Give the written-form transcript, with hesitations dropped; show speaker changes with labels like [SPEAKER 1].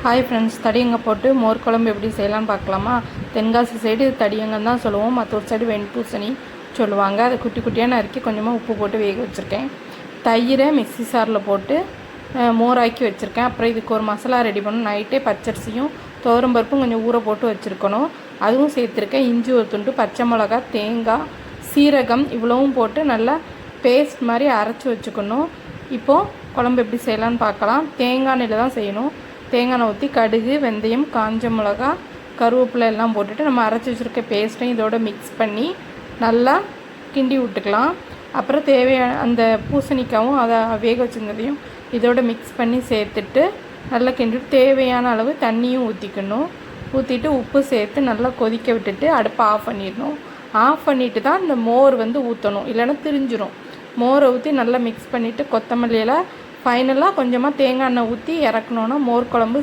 [SPEAKER 1] Hi friends, தடியங்க போட்டு மோர் குழம்பு எப்படி செய்யலான்னு பார்க்கலாமா? தென்காசி சைடு தடியங்கன்னு தான் சொல்லுவோம், மற்ற ஒரு சைடு வெண்பூசணி சொல்லுவாங்க. அதை குட்டி குட்டியாக நறுக்கி கொஞ்சமாக உப்பு போட்டு வேக வச்சுருக்கேன். தயிரை மிக்ஸி சாரில் போட்டு மோராக்கி வச்சுருக்கேன். அப்புறம் இதுக்கு ஒரு மசாலா ரெடி பண்ணணும். நைட்டே பச்சரிசியும் துவரம்பருப்பும் கொஞ்சம் ஊற போட்டு வச்சுருக்கணும், அதுவும் சேர்த்துருக்கேன். இஞ்சி ஒரு துண்டு, பச்சை மிளகா, தேங்காய், சீரகம் இவ்வளவும் போட்டு நல்லா பேஸ்ட் மாதிரி அரைச்சி வச்சுக்கணும். இப்போது குழம்பு எப்படி செய்யலான்னு பார்க்கலாம். தேங்காய் எண்ணெயில் தான் செய்யணும். தேங்காய் எண்ணெய் ஊற்றி கடுகு, வெந்தயம், காஞ்ச மிளகா, கருவேப்பிலை எல்லாம் போட்டுட்டு நம்ம அரைச்சி வச்சுருக்க பேஸ்ட்டையும் இதோட மிக்ஸ் பண்ணி நல்லா கிண்டி விட்டுக்கலாம். அப்புறம் தேவையான அந்த பூசணிக்காவும் அதை வேக வச்சுருந்ததையும் இதோட மிக்ஸ் பண்ணி சேர்த்துட்டு நல்லா கிண்டிட்டு தேவையான அளவு தண்ணியும் ஊற்றிக்கணும். ஊற்றிட்டு உப்பு சேர்த்து நல்லா கொதிக்க விட்டுட்டு அடுப்பை ஆஃப் பண்ணிடணும். ஆஃப் பண்ணிவிட்டு தான் இந்த மோர் ஊற்றணும், இல்லைன்னா திரிஞ்சிரும். மோரை ஊற்றி நல்லா மிக்ஸ் பண்ணிவிட்டு கொத்தமல்லியில் ஃபைனலாக கொஞ்சமாக தேங்காய் எண்ணெய் ஊற்றி இறக்கணுன்னா மோர் குழம்பு